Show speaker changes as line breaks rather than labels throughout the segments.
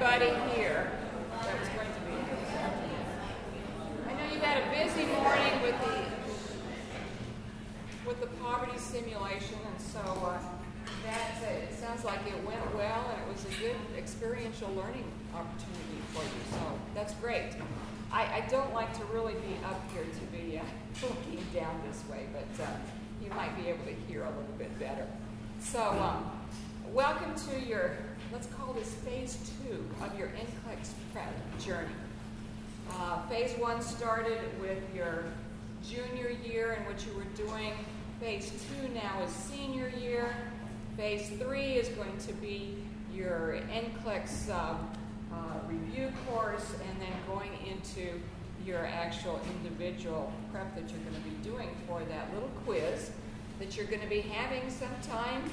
everybody here that was going to be here this afternoon. I know you've had a busy morning with the poverty simulation, and so it sounds like it went well, and it was a good experiential learning opportunity for you. So that's great. I don't like to really be up here to be looking down this way, but you might be able to hear a little bit better. So welcome to your, let's call this phase 2 of your Nclex prep journey. Phase 1 started with your junior year and what you were doing. Phase 2 now is senior year. Phase 3 is going to be your Nclex review course, and then going into your actual individual prep that you're going to be doing for that little quiz that you're going to be having sometime,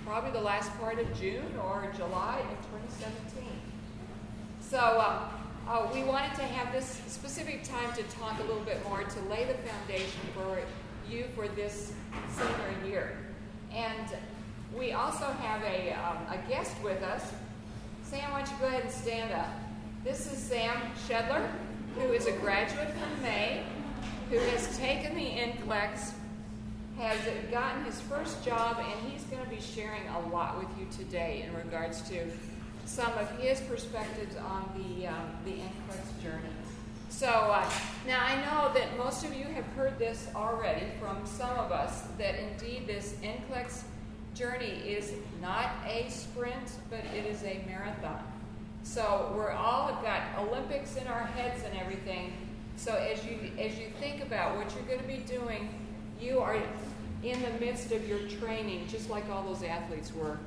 probably the last part of June or July of 2017. So we wanted to have this specific time to talk a little bit more, to lay the foundation for you for this senior year. And we also have a guest with us. Sam, why don't you go ahead and stand up? This is Sam Shedler, who is a graduate from May, who has taken the Nclex, has gotten his first job, and he's going to be sharing a lot with you today in regards to some of his perspectives on the Nclex journey. So now I know that most of you have heard this already from some of us, that indeed this Nclex journey is not a sprint, but it is a marathon. So we're all have got Olympics in our heads and everything. So as you think about what you're going to be doing, you are in the midst of your training, just like all those athletes were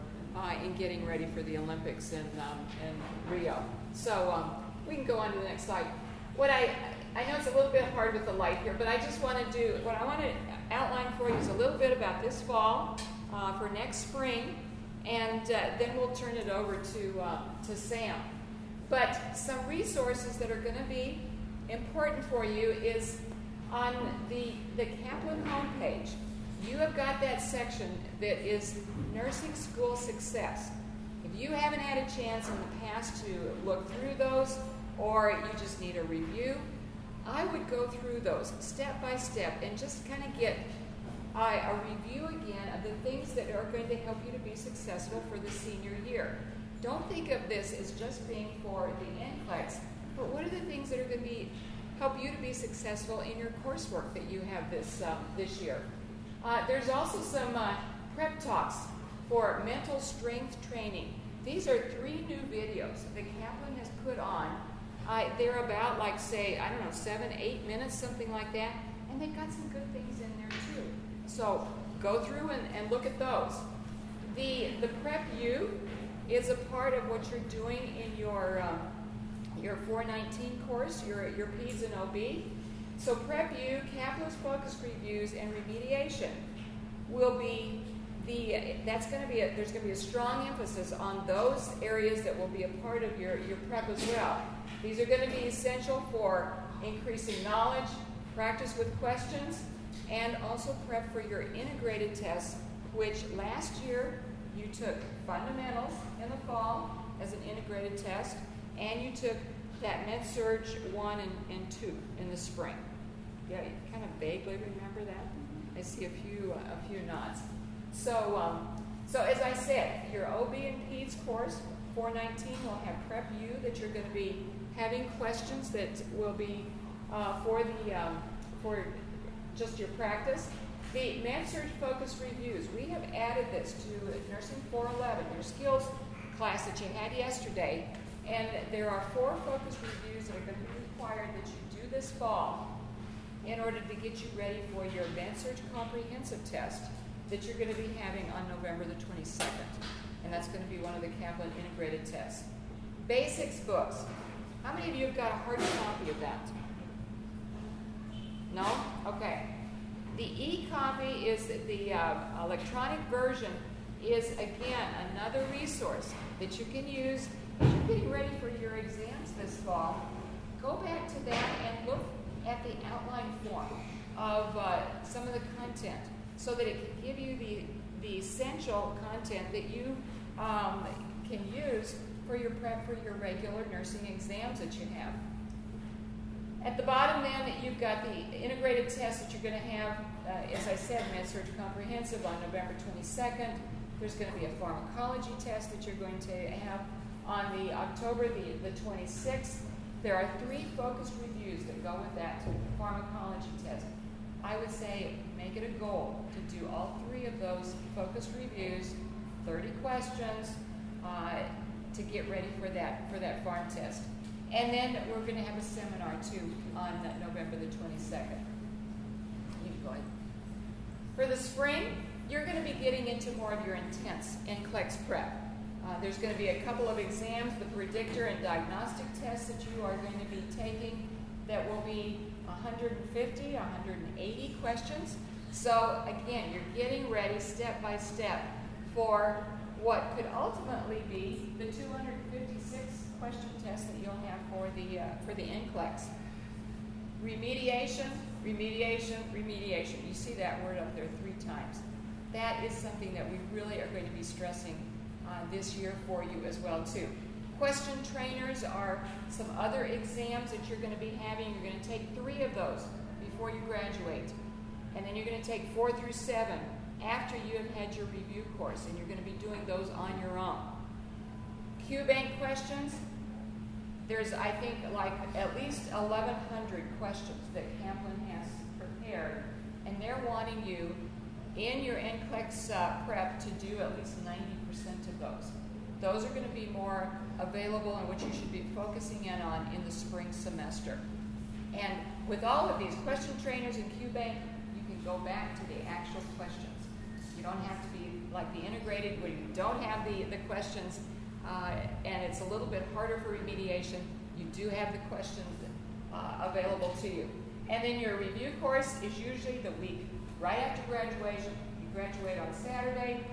in getting ready for the Olympics in Rio. So we can go on to the next slide. What I know it's a little bit hard with the light here, but I just want to do, what I want to outline for you is a little bit about this fall for next spring, and then we'll turn it over to Sam. But some resources that are going to be important for you is on the Kaplan homepage. You have got that section that is Nursing School Success. If you haven't had a chance in the past to look through those, or you just need a review, I would go through those step by step and just kind of get a review again of the things that are going to help you to be successful for the senior year. Don't think of this as just being for the Nclex, but what are the things that are going to help you to be successful in your coursework that you have this year. There's also some prep talks for mental strength training. These are 3 new videos that Kaplan has put on. They're about, like, say, 7, 8 minutes, something like that, and they've got some good things in there too. So go through and look at those. The Prep U is a part of what you're doing in your 419 course, your PEDS and OB. So Prep U, Kaplan's focus reviews, and remediation will be there's going to be a strong emphasis on those areas that will be a part of your prep as well. These are going to be essential for increasing knowledge, practice with questions, and also prep for your integrated tests, which last year you took fundamentals in the fall as an integrated test, and you took that Med-Surg 1 and 2 in the spring. Yeah, you kind of vaguely remember that? I see a few nods. So as I said, your OB and PEDS course, 419, will have Prep U that you're going to be having questions that will be for just your practice. The Med-Surg focus reviews, we have added this to Nursing 411, your skills class that you had yesterday, and there are 4 focus reviews that are going to be required that you do this fall in order to get you ready for your Med-Surg comprehensive test that you're going to be having on November the 22nd. And that's going to be one of the Kaplan integrated tests. Basics books. How many of you have got a hard copy of that? No? Okay. The e-copy is the electronic version is, again, another resource that you can use as you're getting ready for your exams this fall. Go back to that and look at the outline form of some of the content so that it can give you the essential content that you can use for your prep for your regular nursing exams that you have. At the bottom then, you've got the integrated test that you're going to have, as I said, Med-Surg Comprehensive on November 22nd. There's going to be a pharmacology test that you're going to have on the October the 26th. There are 3 focused reviews that go with that pharmacology test. I would say make it a goal to do all 3 of those focused reviews, 30 questions, to get ready for that pharm test. And then we're going to have a seminar too on November the 22nd. You go ahead. For the spring, you're going to be getting into more of your intense Nclex prep. There's going to be a couple of exams, the predictor and diagnostic tests that you are going to be taking that will be 150, 180 questions. So again, you're getting ready step by step for what could ultimately be the 256 question test that you'll have for the Nclex. Remediation, remediation, remediation. You see that word up there 3 times. That is something that we really are going to be stressing this year for you as well too. Question trainers are some other exams that you're going to be having. You're going to take 3 of those before you graduate. And then you're going to take 4 through 7 after you have had your review course, and you're going to be doing those on your own. Q-Bank questions, there's, I think, like at least 1,100 questions that Kaplan has prepared, and they're wanting you in your Nclex prep to do at least 90% of those. Those are going to be more available and what you should be focusing in on in the spring semester. And with all of these question trainers and Q-Bank, you can go back to the actual questions. You don't have to be like the integrated where you don't have the questions, and it's a little bit harder for remediation. You do have the questions available to you. And then your review course is usually the week right after graduation. You graduate on Saturday,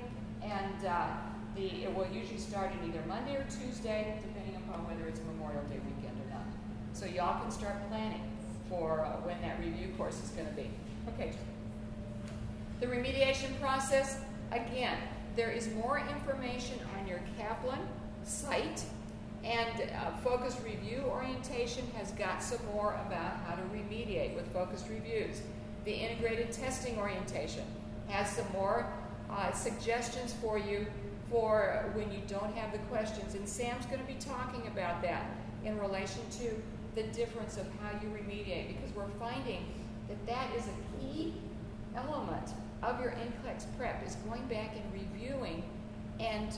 and it will usually start in either Monday or Tuesday, depending upon whether it's Memorial Day weekend or not. So y'all can start planning for when that review course is going to be. Okay. The remediation process, again, there is more information on your Kaplan site, and focused review orientation has got some more about how to remediate with focused reviews. The integrated testing orientation has some more suggestions for you for when you don't have the questions, and Sam's going to be talking about that in relation to the difference of how you remediate, because we're finding that that is a key element of your Nclex prep, is going back and reviewing and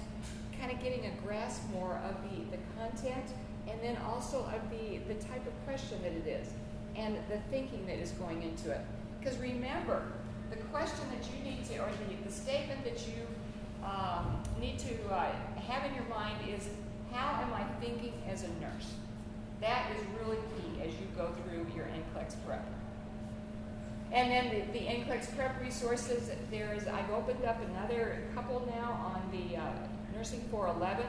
kind of getting a grasp more of the content, and then also of the type of question that it is and the thinking that is going into it. Because remember, the question that you need to, or the statement that you need to have in your mind is, how am I thinking as a nurse? That is really key as you go through your Nclex prep. And then the Nclex prep resources, I've opened up another couple now on the Nursing 411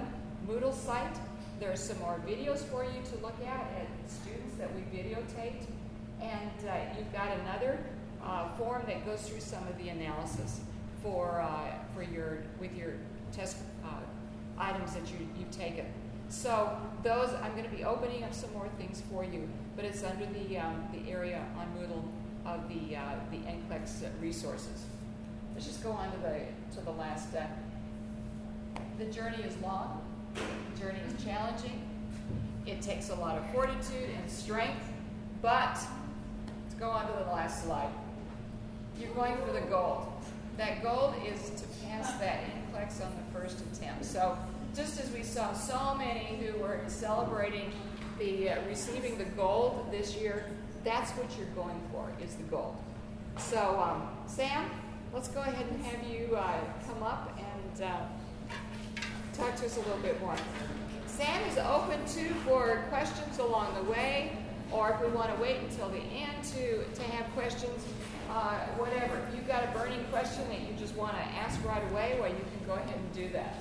Moodle site. There's some more videos for you to look at students that we videotaped. And you've got another form that goes through some of the analysis with your test items that you've taken. So those, I'm going to be opening up some more things for you, but it's under the area on Moodle of the Nclex resources. Let's just go on to the last step. The journey is long. The journey is challenging. It takes a lot of fortitude and strength, but let's go on to the last slide. You're going for the gold. That gold is to pass that Nclex on the first attempt. So just as we saw so many who were celebrating the receiving the gold this year, that's what you're going for, is the gold. So Sam, let's go ahead and have you come up and talk to us a little bit more. Sam is open too for questions along the way, or if we want to wait until the end to have questions, whatever. If you've got a burning question that you just want to ask right away, well, you can go ahead and do that.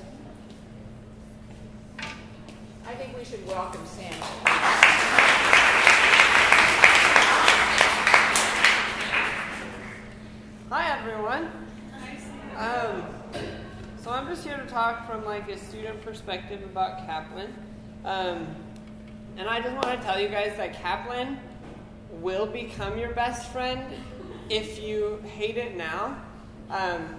I think we should welcome Sam.
Hi everyone. So I'm just here to talk from like a student perspective about Kaplan. And I just want to tell you guys that Kaplan will become your best friend if you hate it now.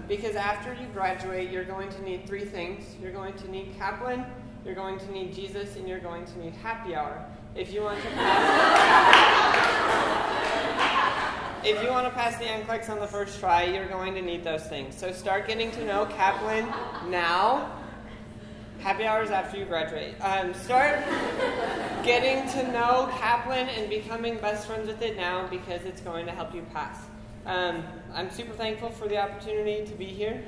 Because after you graduate, you're going to need 3 things. You're going to need Kaplan, you're going to need Jesus, and you're going to need happy hour. If you want to pass the Nclex on the first try, you're going to need those things. So start getting to know Kaplan now. Happy hours after you graduate. Start getting to know Kaplan and becoming best friends with it now, because it's going to help you pass. I'm super thankful for the opportunity to be here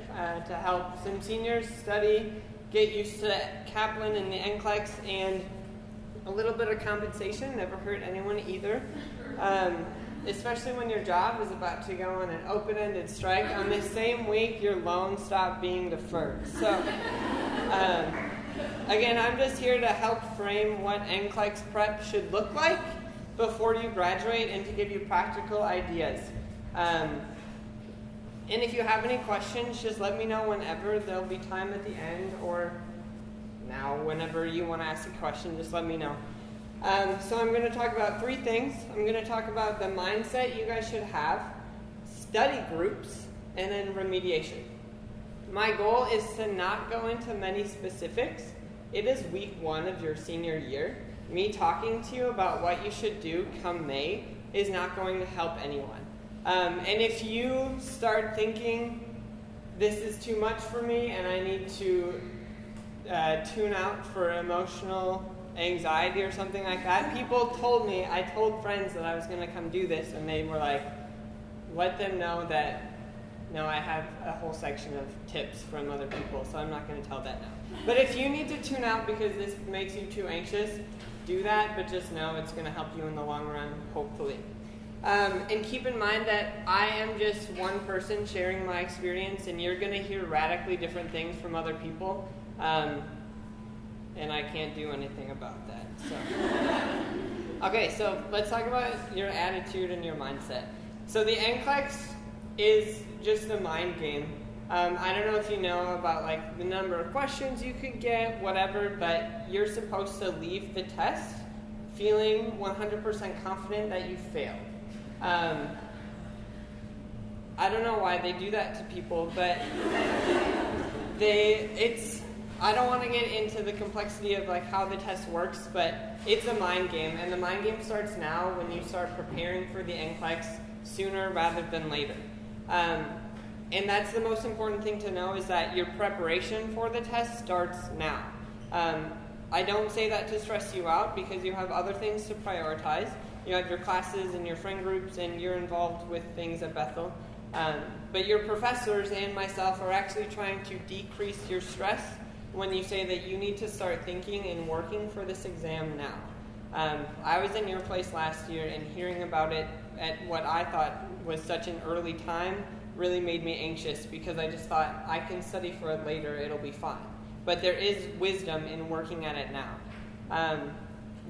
to help some seniors study, get used to Kaplan and the Nclex, and a little bit of compensation never hurt anyone either. Especially when your job is about to go on an open-ended strike. On this same week, your loan stopped being deferred. So, again, I'm just here to help frame what Nclex prep should look like before you graduate and to give you practical ideas. And if you have any questions, just let me know whenever. There'll be time at the end or now, whenever you want to ask a question, just let me know. So I'm going to talk about 3 things. I'm going to talk about the mindset you guys should have, study groups, and then remediation. My goal is to not go into many specifics. It is week 1 of your senior year. Me talking to you about what you should do come May is not going to help anyone. And if you start thinking, this is too much for me and I need to tune out for emotional anxiety or something like that, people told me, I told friends that I was going to come do this, and they were like, let them know that, no, I have a whole section of tips from other people, so I'm not going to tell that now. But if you need to tune out because this makes you too anxious, do that, but just know it's going to help you in the long run, hopefully. And keep in mind that I am just one person sharing my experience, and you're going to hear radically different things from other people. And I can't do anything about that. So, okay, so let's talk about your attitude and your mindset. So the Nclex is just a mind game. I don't know if you know about like the number of questions you could get, whatever, but you're supposed to leave the test feeling 100% confident that you failed. I don't know why they do that to people, but I don't want to get into the complexity of like how the test works, but it's a mind game, and the mind game starts now when you start preparing for the Nclex sooner rather than later. And that's the most important thing to know, is that your preparation for the test starts now. I don't say that to stress you out, because you have other things to prioritize. You have your classes and your friend groups, and you're involved with things at Bethel. But your professors and myself are actually trying to decrease your stress when you say that you need to start thinking and working for this exam now. I was in your place last year, and hearing about it at what I thought was such an early time really made me anxious, because I just thought, I can study for it later, it'll be fine. But there is wisdom in working at it now.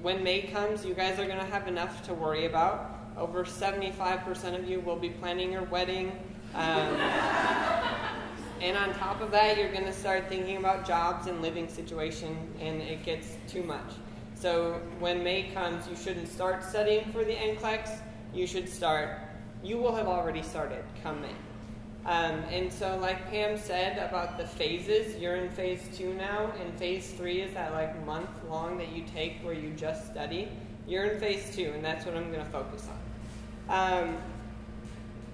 When May comes, you guys are going to have enough to worry about. Over 75% of you will be planning your wedding. And on top of that, you're going to start thinking about jobs and living situation, and it gets too much. So when May comes, you shouldn't start studying for the Nclex. You will have already started come May. And so like Pam said about the phases, you're in phase 2 now, and phase 3 is that like month long that you take where you just study. You're in phase 2, and that's what I'm going to focus on.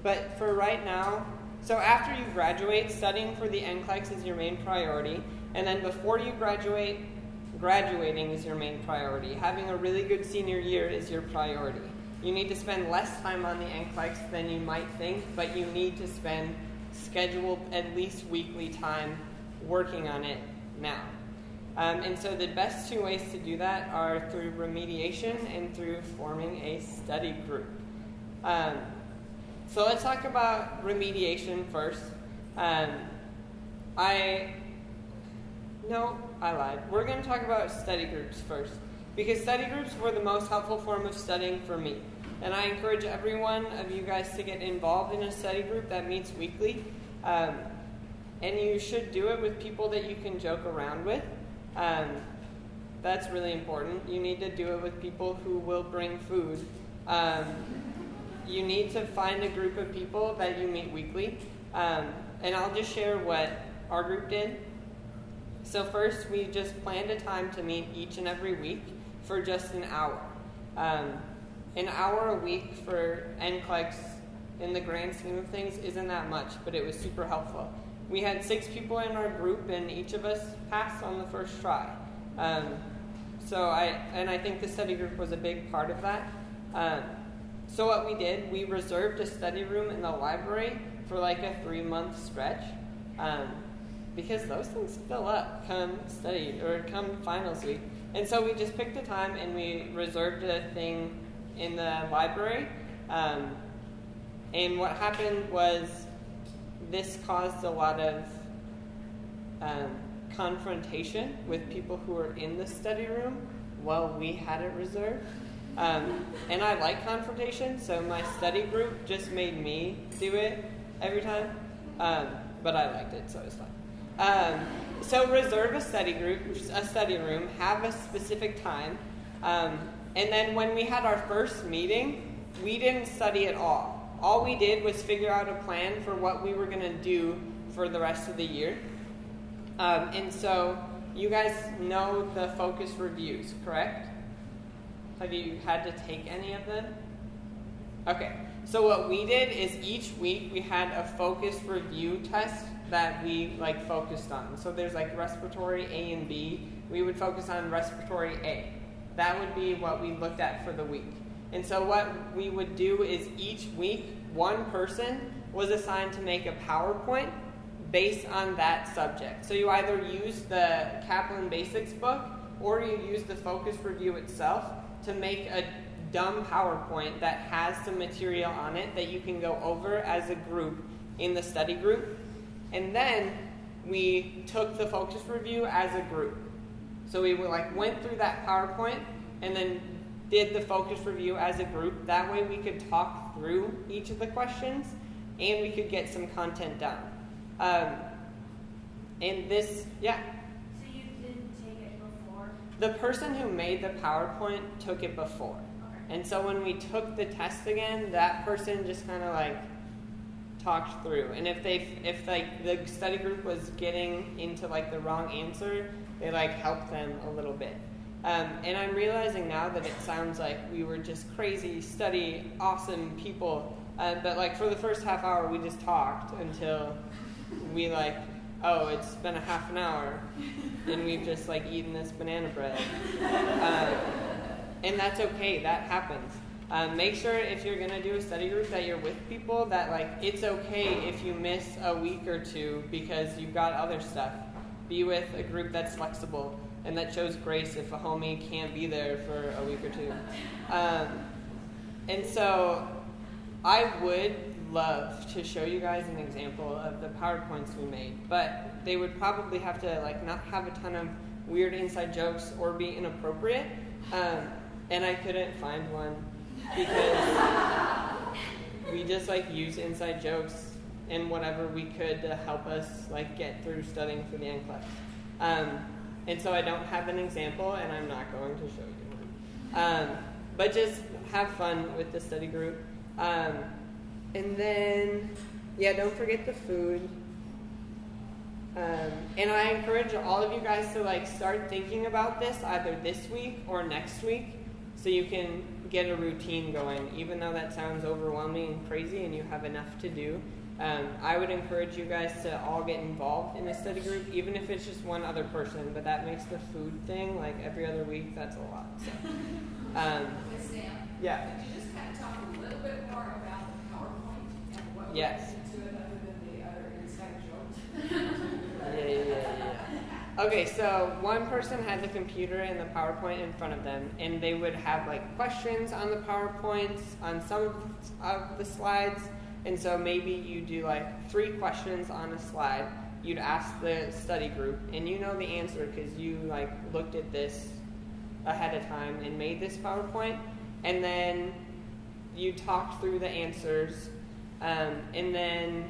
But for right now, so after you graduate, studying for the Nclex is your main priority. And then before you graduate, graduating is your main priority. Having a really good senior year is your priority. You need to spend less time on the Nclex than you might think, but you need to spend scheduled at least weekly time working on it now. And so the best 2 ways to do that are through remediation and through forming a study group. So let's talk about remediation first. I lied. We're going to talk about study groups first, because study groups were the most helpful form of studying for me. And I encourage every one of you guys to get involved in a study group that meets weekly. And you should do it with people that you can joke around with. That's really important. You need to do it with people who will bring food. You need to find a group of people that you meet weekly. And I'll just share what our group did. So first, we just planned a time to meet each and every week for just an hour. An hour a week for Nclex in the grand scheme of things isn't that much, but it was super helpful. We had 6 people in our group, and each of us passed on the first try. I think the study group was a big part of that. So what we did, we reserved a study room in the library for like a 3-month stretch, because those things fill up come study or come finals week. And so we just picked a time and we reserved a thing in the library. And what happened was this caused a lot of confrontation with people who were in the study room while we had it reserved. And I like confrontation, so my study group just made me do it every time. But I liked it, so it was fun. So reserve a study room, have a specific time. And then when we had our first meeting, we didn't study at all. All we did was figure out a plan for what we were going to do for the rest of the year. And so you guys know the focus reviews, correct? Have you had to take any of them? Okay. So what we did is each week we had a focus review test that we focused on. So there's respiratory A and B. We would focus on respiratory A. That would be what we looked at for the week. And so what we would do is each week, one person was assigned to make a PowerPoint based on that subject. So you either use the Kaplan Basics book or you use the focus review itself to make a dumb PowerPoint that has some material on it that you can go over as a group in the study group. And then we took the focus review as a group. So we went through that PowerPoint and then did the focus review as a group. That way we could talk through each of the questions and we could get some content done. And this, yeah.
So you didn't take it before?
The person who made the PowerPoint took it before.
Okay.
And so when we took the test again, that person just kind of talked through. And if the study group was getting into the wrong answer, they helped them a little bit. And I'm realizing now that it sounds like we were just crazy, awesome people. But for the first half hour, we just talked until we it's been a half an hour, and we've just eaten this banana bread. And that's okay. That happens. Make sure if you're gonna do a study group that you're with people that it's okay if you miss a week or two because you've got other stuff. Be with a group that's flexible and that shows grace if a homie can't be there for a week or two. And so I would love to show you guys an example of the PowerPoints we made, but they would probably have to not have a ton of weird inside jokes or be inappropriate. And I couldn't find one because we just use inside jokes and whatever we could to help us get through studying for the Nclex. And so I don't have an example, and I'm not going to show you one. But just have fun with the study group. And then, don't forget the food. And I encourage all of you guys to start thinking about this either this week or next week so you can get a routine going, even though that sounds overwhelming and crazy and you have enough to do. I would encourage you guys to all get involved in a study group, even if it's just one other person, but that makes the food thing every other week, that's a lot. So,
Sam,
yeah.
could you just kind of talk a little bit more about the PowerPoint and what
Yes.
went into it other than the other inside jokes?
Yeah. Okay, so one person had the computer and the PowerPoint in front of them, and they would have questions on the PowerPoints, on some of the slides. And so maybe you do 3 questions on a slide. You'd ask the study group, and you know the answer because you looked at this ahead of time and made this PowerPoint. And then you talked through the answers, and then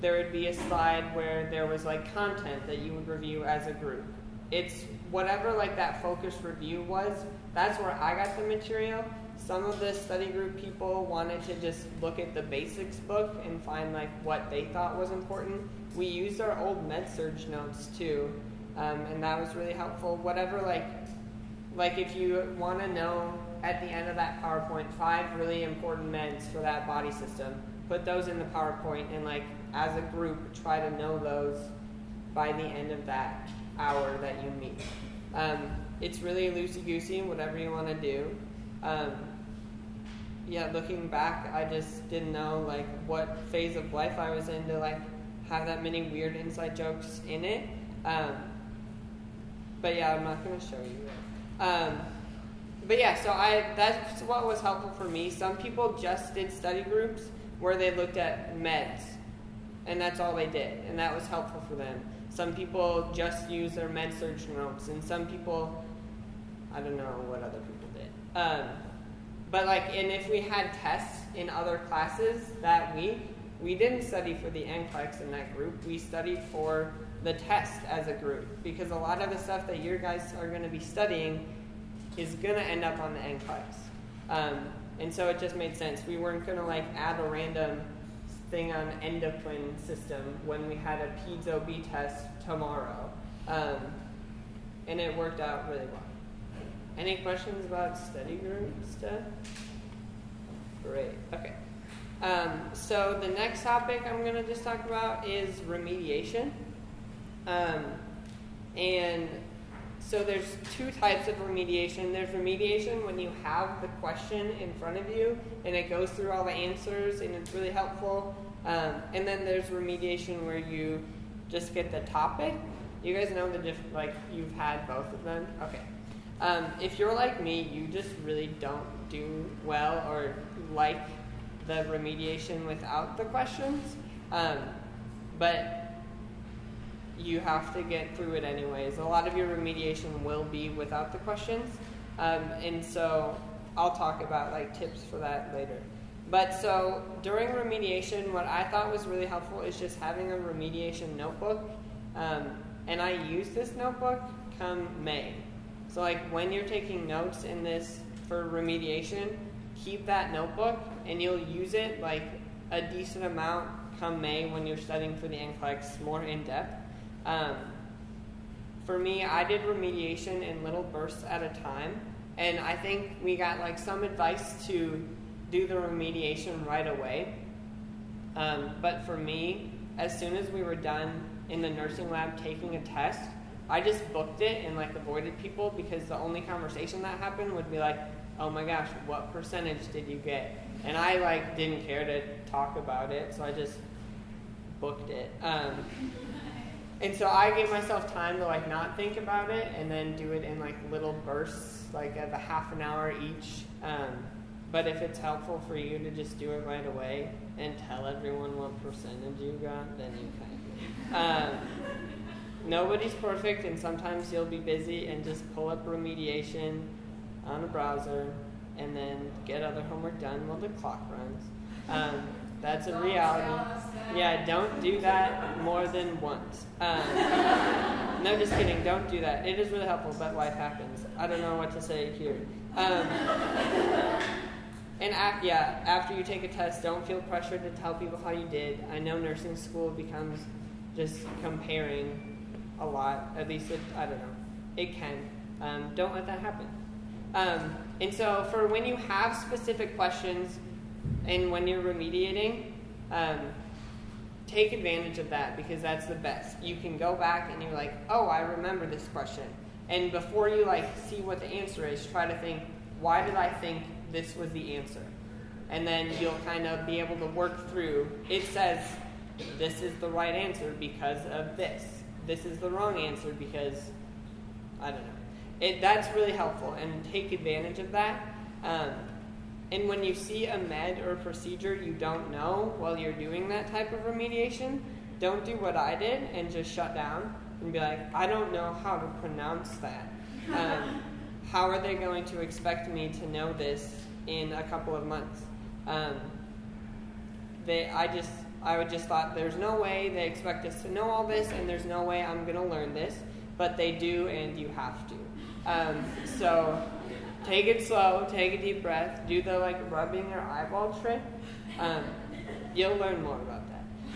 there would be a slide where there was like content that you would review as a group. It's whatever like that focus review was, that's where I got the material. Some of the study group people wanted to just look at the basics book and find like what they thought was important. We used our old med-surg notes too, and that was really helpful. Whatever like if you want to know at the end of that PowerPoint 5 really important meds for that body system, put those in the PowerPoint and like as a group try to know those by the end of that hour that you meet. It's really loosey-goosey, whatever you want to do. Looking back, I just didn't know like what phase of life I was in to like have that many weird inside jokes in it. But yeah, I'm not going to show you that. So that's what was helpful for me. Some people just did study groups where they looked at meds, and that's all they did, and that was helpful for them. Some people just used their med-surg notes, and some people, I don't know what other people did. And if we had tests in other classes that week, we didn't study for the Nclex in that group. We studied for the test as a group, because a lot of the stuff that you guys are going to be studying is going to end up on the Nclex. And so it just made sense. We weren't going to like add a random thing on endocrine system when we had a peds OB test tomorrow. And it worked out really well. Any questions about study group stuff? Great. Okay. So the next topic I'm going to just talk about is remediation. And so there's two types of remediation. There's remediation when you have the question in front of you and it goes through all the answers and it's really helpful. And then there's remediation where you just get the topic. You guys know you've had both of them? Okay. If you're like me, you just really don't do well or like the remediation without the questions. But you have to get through it anyways. A lot of your remediation will be without the questions. And so I'll talk about like tips for that later. But so during remediation, what I thought was really helpful is just having a remediation notebook. And I use this notebook come May. So like when you're taking notes in this for remediation, keep that notebook and you'll use it like a decent amount come May when you're studying for the Nclex more in depth. For me, I did remediation in little bursts at a time, and I think we got like some advice to do the remediation right away. But for me, as soon as we were done in the nursing lab taking a test, I just booked it and like avoided people because the only conversation that happened would be like, oh my gosh, what percentage did you get? And I like didn't care to talk about it, so I just booked it. And so I gave myself time to like not think about it and then do it in like little bursts, like of a half an hour each. But if it's helpful for you to just do it right away and tell everyone what percentage you got, then you can. Nobody's perfect, and sometimes you'll be busy and just pull up remediation on a browser and then get other homework done while the clock runs. That's a reality. Yeah, don't do that more than once. No, just kidding. Don't do that. It is really helpful, but life happens. I don't know what to say here. And after you take a test, don't feel pressured to tell people how you did. I know nursing school becomes just comparing a lot. At least I don't know. It can. Don't let that happen. And so for when you have specific questions and when you're remediating, take advantage of that because that's the best. You can go back and you're like, oh, I remember this question. And before you like see what the answer is, try to think, why did I think this was the answer? And then you'll kind of be able to work through, it says this is the right answer because of this. This is the wrong answer because, I don't know. That's really helpful, and take advantage of that. And when you see a med or a procedure you don't know while you're doing that type of remediation, don't do what I did and just shut down and be like, I don't know how to pronounce that. How are they going to expect me to know this in a couple of months? I would just thought there's no way they expect us to know all this, and there's no way I'm going to learn this, but they do, and you have to. So take it slow, take a deep breath, do the rubbing your eyeball trick. You'll learn more about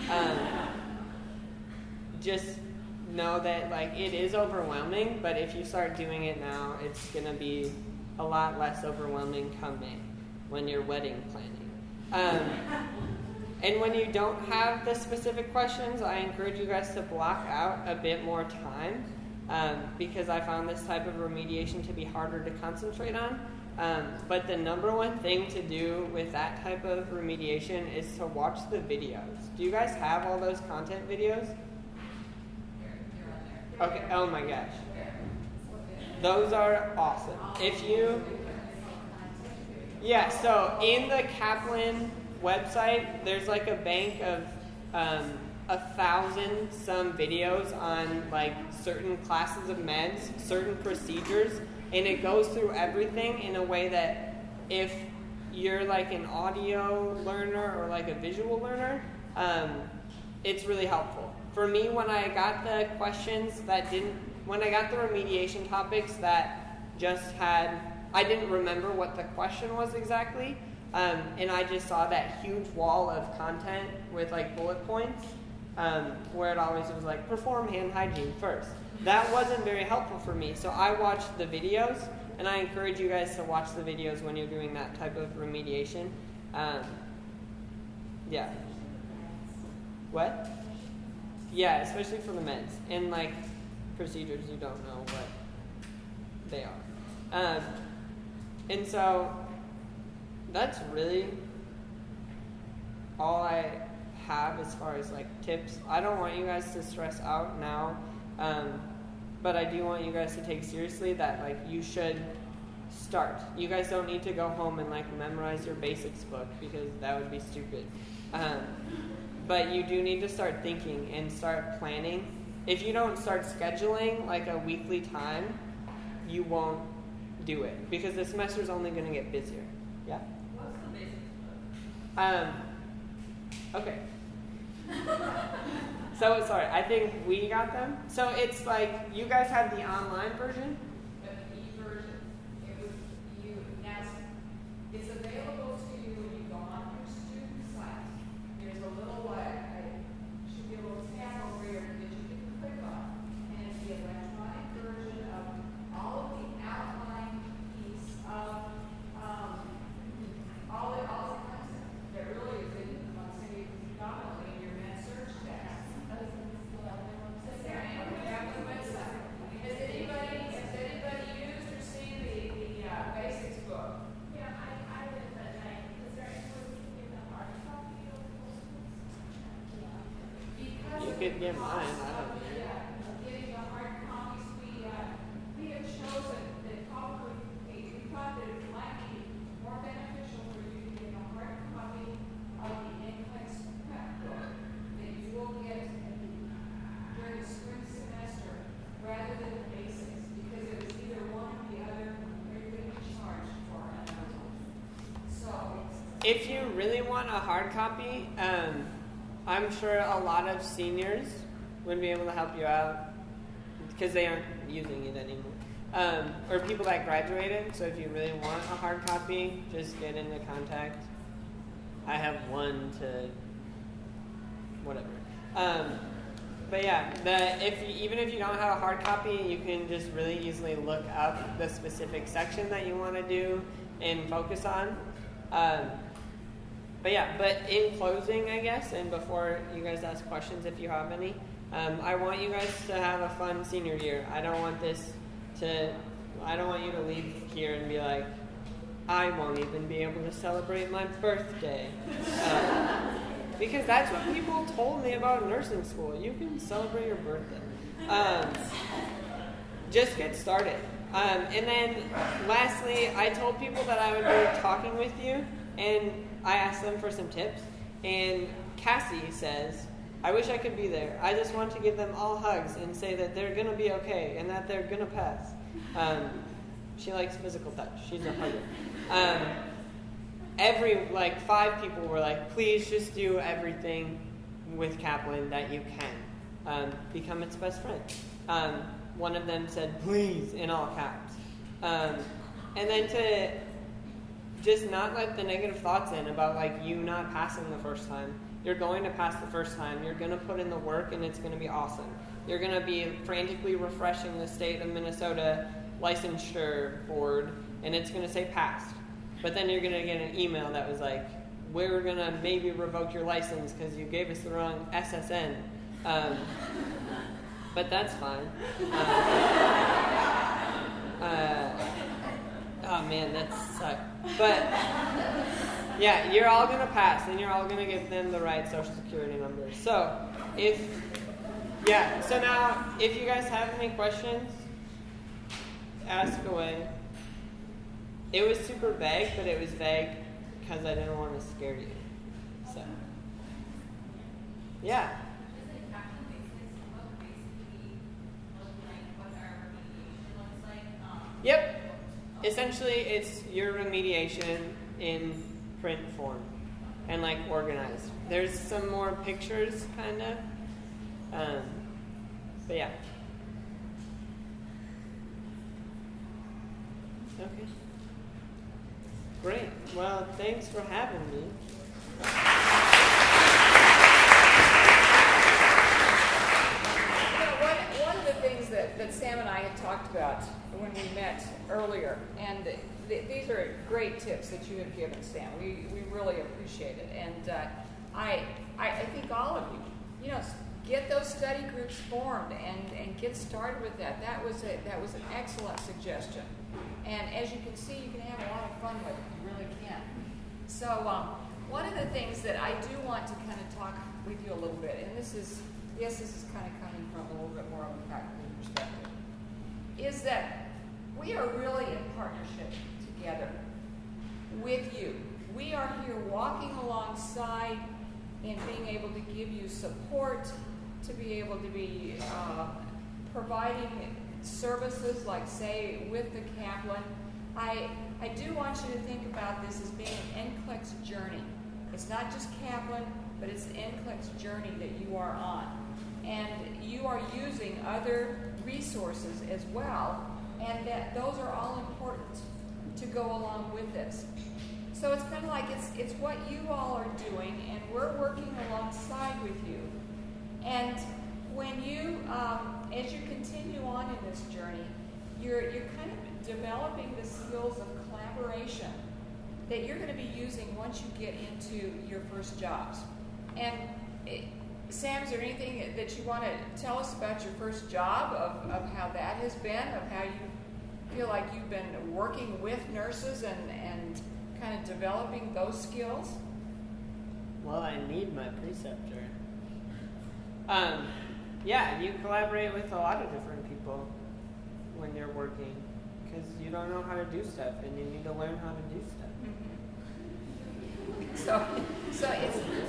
that. Just know that it is overwhelming, but if you start doing it now, it's going to be a lot less overwhelming come May when you're wedding planning. And when you don't have the specific questions, I encourage you guys to block out a bit more time, because I found this type of remediation to be harder to concentrate on. But the number one thing to do with that type of remediation is to watch the videos. Do you guys have all those content videos? Okay, oh my gosh. Those are awesome. So in the Kaplan website, there's a bank of 1,000 some videos on certain classes of meds, certain procedures, and it goes through everything in a way that if you're an audio learner or a visual learner, it's really helpful. For me, when I got the when I got the remediation topics that just had, I didn't remember what the question was exactly, and I just saw that huge wall of content with bullet points, where it always was perform hand hygiene first. That wasn't very helpful for me, so I watched the videos, and I encourage you guys to watch the videos when you're doing that type of remediation. Yeah. What? Yeah, especially for the meds. And procedures, you don't know what they are. And so that's really all I have as far as tips. I don't want you guys to stress out now, but I do want you guys to take seriously that you should start. You guys don't need to go home and memorize your basics book, because that would be stupid. But you do need to start thinking and start planning. If you don't start scheduling a weekly time, you won't do it, because the semester's only going to get busier. Yeah?
What's the basics book?
Okay. So, sorry, I think we got them. So it's you guys have the online version?
But the e-version, it's available to you when you go on your student site. There's a little, should be a little tab over here that you can click on, and it's the electronic version of all of the outline piece of all the content that really is in, say, predominantly in your med search text. Has anybody used or seen the basics book?
Yeah, I did, but is there any way we can get the hard copy of
Because
You could get mine, I don't know.
Getting the hard copies, we have chosen that probably, we thought that it might be more beneficial for you to get a hard copy of the Nclex prep book that you will get during the spring semester rather than the basics, because it was either one or the other, or you're going to be charged for another. So,
If you really want a hard copy, I'm sure a lot of seniors would be able to help you out, because they aren't using it anymore. Or people that graduated, so if you really want a hard copy, just get into contact. I have one to whatever. But yeah, even if you don't have a hard copy, you can just really easily look up the specific section that you want to do and focus on. But in closing, I guess, and before you guys ask questions if you have any, I want you guys to have a fun senior year. I don't want you to leave here and be like, I won't even be able to celebrate my birthday. Because that's what people told me about nursing school. You can celebrate your birthday. Just get started. And then lastly, I told people that I would be talking with you, and I asked them for some tips. And Cassie says, I wish I could be there. I just want to give them all hugs and say that they're going to be okay and that they're going to pass. She likes physical touch. She's a hugger. 5 people were like, please just do everything with Kaplan that you can. Become its best friend. One of them said, please, in all caps. And then to just not let the negative thoughts in about like you not passing the first time. You're going to pass the first time. You're going to put in the work, and it's going to be awesome. You're going to be frantically refreshing the state of Minnesota licensure board, and it's going to say passed. But then you're going to get an email that was like, we're going to maybe revoke your license because you gave us the wrong SSN. But that's fine. Oh man, that sucked. But yeah, you're all going to pass, and you're all going to give them the right social security numbers. So so now, if you guys have any questions, ask away. It was super vague, but it was vague because I didn't want to scare you. So, yeah. Yep. Essentially, it's your remediation in print form and like organized. There's some more pictures, kind of. But yeah. Okay. Great. Well, thanks for having me.
One of the things that Sam and I had talked about when we met earlier, and these are great tips that you have given, Sam. We really appreciate it. And I think all of you, get those study groups formed and get started with that. That was an excellent suggestion. And as you can see, you can have a lot of fun with it. You really can. So one of the things that I do want to kind of talk with you a little bit, and this is kind of coming from a little bit more of a practical perspective, is that we are really in partnership together with you. We are here walking alongside and being able to give you support, to be able to be providing services like, say, with the Kaplan. I do want you to think about this as being an Nclex journey. It's not just Kaplan, but it's the Nclex journey that you are on. And you are using other resources as well, and that those are all important to go along with this. So it's kind of like it's what you all are doing, and we're working alongside with you. And when you, as you continue on in this journey, you're kind of developing the skills of collaboration that you're going to be using once you get into your first jobs. And Sam, is there anything that you want to tell us about your first job, of how that has been, of how you feel like you've been working with nurses and kind of developing those skills?
Well, I need my preceptor. You collaborate with a lot of different people when you're working, because you don't know how to do stuff, and you need to learn how to do stuff.
So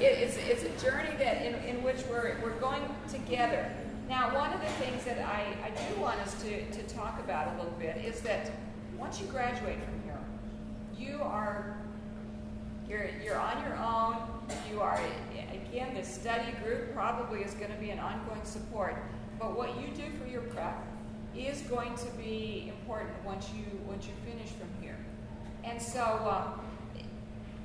it's a journey that in which we're going together. Now, one of the things that I do want us to talk about a little bit is that once you graduate from here, you're on your own. You are, again, the study group probably is going to be an ongoing support. But what you do for your prep is going to be important once you finish from here. And so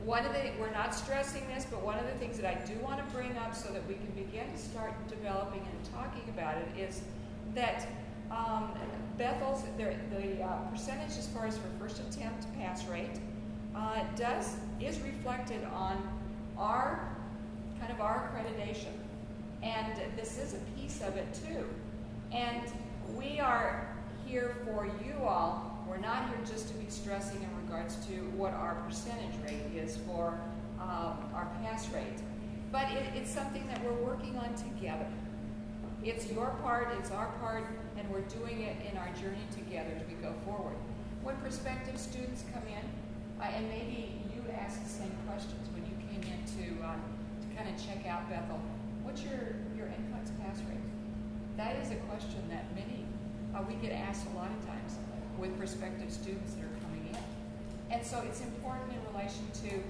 we're not stressing this, but one of the things that I do want to bring up so that we can begin to start developing and talking about it is that Bethel's, the percentage as far as for first attempt pass rate is reflected on our accreditation. And this is a piece of it too. And we are here for you all. We're not here just to be stressing in regards to what our percentage rate is for our pass rate. But it's something that we're working on together. It's your part, it's our part, and we're doing it in our journey together as we go forward. When prospective students come in, and maybe you asked the same questions when you came in to kind of check out Bethel, what's your Nclex pass rate? That is a question that we get asked a lot of times with prospective students that are coming in. And so it's important in relation to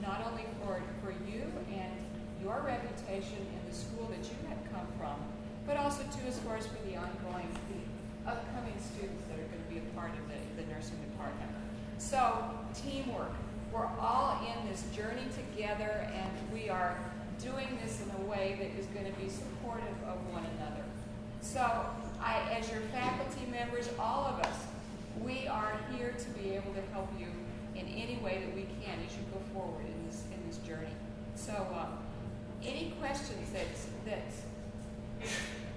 not only for you and your reputation in the school that you had come from, but also too as far as for the upcoming students that are going to be a part of the nursing department. So, teamwork. We're all in this journey together, and we are doing this in a way that is going to be supportive of one another. So, as your faculty members, all of us, we are here to be able to help you in any way that we can as you go forward in this journey. So, any questions that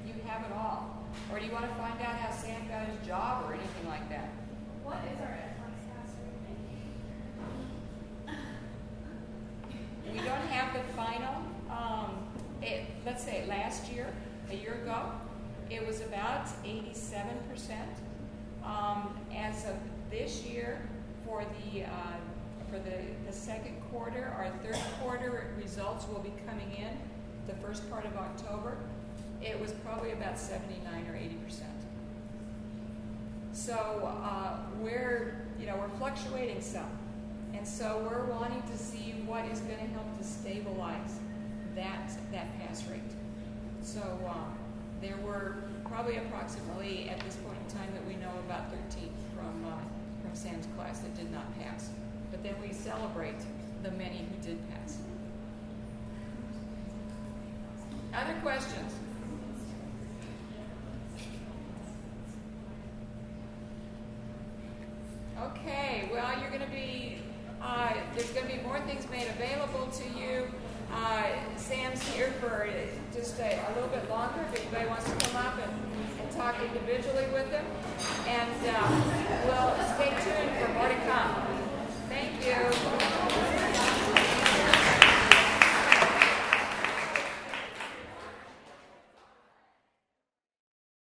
you have at all? Or do you want to find out how Sam got his job or anything like that?
What is our Nclex pass rate?
We don't have the final. Let's say last year, a year ago, it was about 87%. As of this year, for the second quarter, our third quarter results will be coming in the first part of October. It was probably about 79 or 80%. So we're fluctuating some, and so we're wanting to see what is going to help to stabilize that pass rate. So there were probably approximately at this point in time that we know about 13 from Sam's class that did not pass. But then we celebrate the many who did pass. Other questions? Okay, well, you're going to be, there's going to be more things made available to you. Sam's here for just a little bit longer if anybody wants to come up and talk individually with him. And we'll stay tuned for more to come. Thank you.